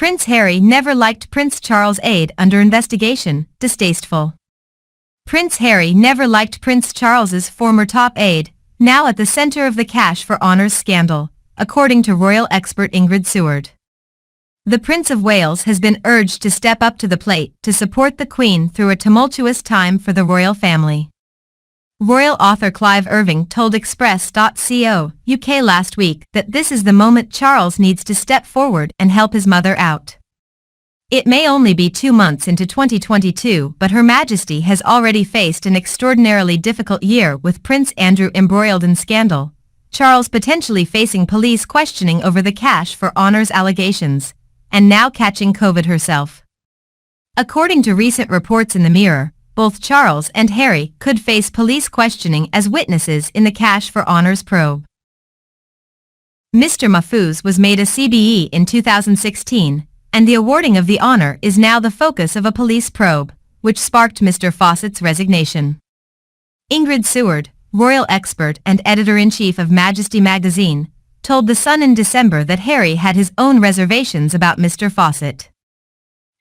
Prince Harry never liked Prince Charles' aide under investigation, distasteful. Prince Harry never liked Prince Charles's former top aide, now at the center of the cash for honours scandal, according to royal expert Ingrid Seward. The Prince of Wales has been urged to step up to the plate to support the Queen through a tumultuous time for the royal family. Royal author Clive Irving told Express.co, UK last week that this is the moment Charles needs to step forward and help his mother out. It may only be 2 months into 2022, but Her Majesty has already faced an extraordinarily difficult year with Prince Andrew embroiled in scandal, Charles potentially facing police questioning over the cash for honours allegations, and now catching COVID herself. According to recent reports in the Mirror, both Charles and Harry could face police questioning as witnesses in the cash for honours probe. Mr. Mahfouz was made a CBE in 2016, and the awarding of the honour is now the focus of a police probe, which sparked Mr. Fawcett's resignation. Ingrid Seward, royal expert and editor-in-chief of Majesty magazine, told The Sun in December that Harry had his own reservations about Mr. Fawcett.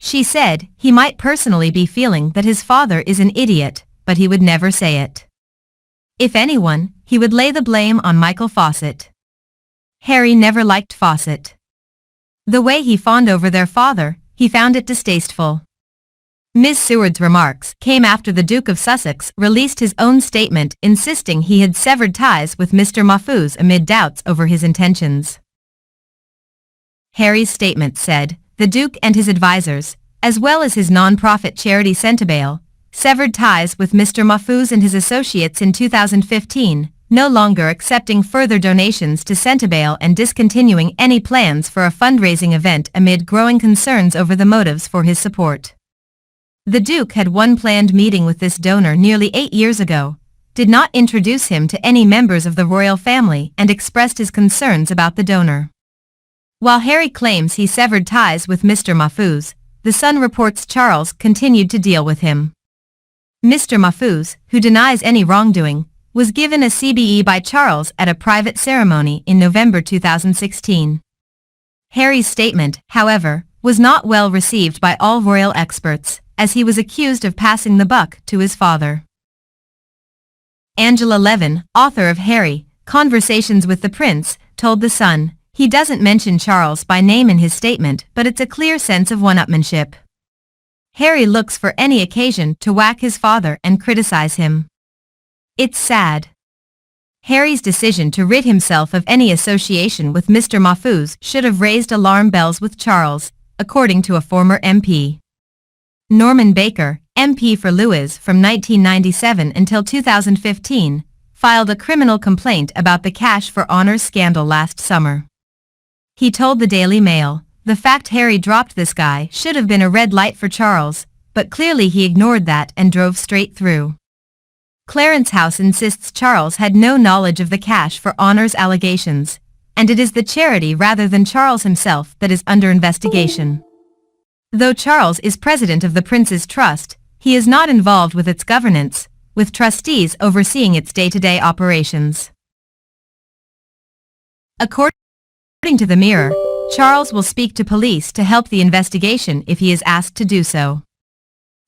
She said he might personally be feeling that his father is an idiot, but he would never say it. If anyone, he would lay the blame on Michael Fawcett. Harry never liked Fawcett. The way he fawned over their father, he found it distasteful. Ms. Seward's remarks came after the Duke of Sussex released his own statement insisting he had severed ties with Mr. Mahfouz amid doubts over his intentions. Harry's statement said, the Duke and his advisors, as well as his non-profit charity Centebail, severed ties with Mr. Mahfouz and his associates in 2015, no longer accepting further donations to Centebail and discontinuing any plans for a fundraising event amid growing concerns over the motives for his support. The Duke had one planned meeting with this donor nearly 8 years ago, did not introduce him to any members of the royal family and expressed his concerns about the donor. While Harry claims he severed ties with Mr. Mahfouz, The Sun reports Charles continued to deal with him. Mr. Mahfouz, who denies any wrongdoing, was given a CBE by Charles at a private ceremony in November 2016. Harry's statement, however, was not well received by all royal experts, as he was accused of passing the buck to his father. Angela Levin, author of Harry, Conversations with the Prince, told The Sun, he doesn't mention Charles by name in his statement, but it's a clear sense of one-upmanship. Harry looks for any occasion to whack his father and criticize him. It's sad. Harry's decision to rid himself of any association with Mr. Mahfouz should have raised alarm bells with Charles, according to a former MP. Norman Baker, MP for Lewes from 1997 until 2015, filed a criminal complaint about the cash for honours scandal last summer. He told the Daily Mail, the fact Harry dropped this guy should have been a red light for Charles, but clearly he ignored that and drove straight through. Clarence House insists Charles had no knowledge of the cash for honours allegations, and it is the charity rather than Charles himself that is under investigation. Though Charles is president of the Prince's Trust, he is not involved with its governance, with trustees overseeing its day-to-day operations. According to the Mirror, Charles will speak to police to help the investigation if he is asked to do so.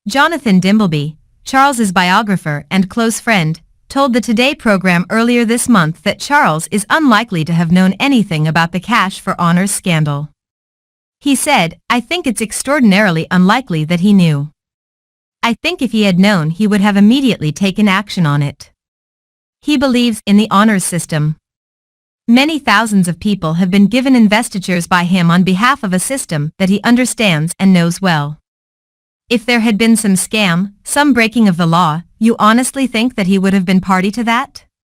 Jonathan Dimbleby, Charles's biographer and close friend, told the Today program earlier this month that Charles is unlikely to have known anything about the cash for honours scandal. He said, I think it's extraordinarily unlikely that he knew. I think if he had known he would have immediately taken action on it. He believes in the honours system. Many thousands of people have been given investitures by him on behalf of a system that he understands and knows well. If there had been some scam, some breaking of the law, you honestly think that he would have been party to that?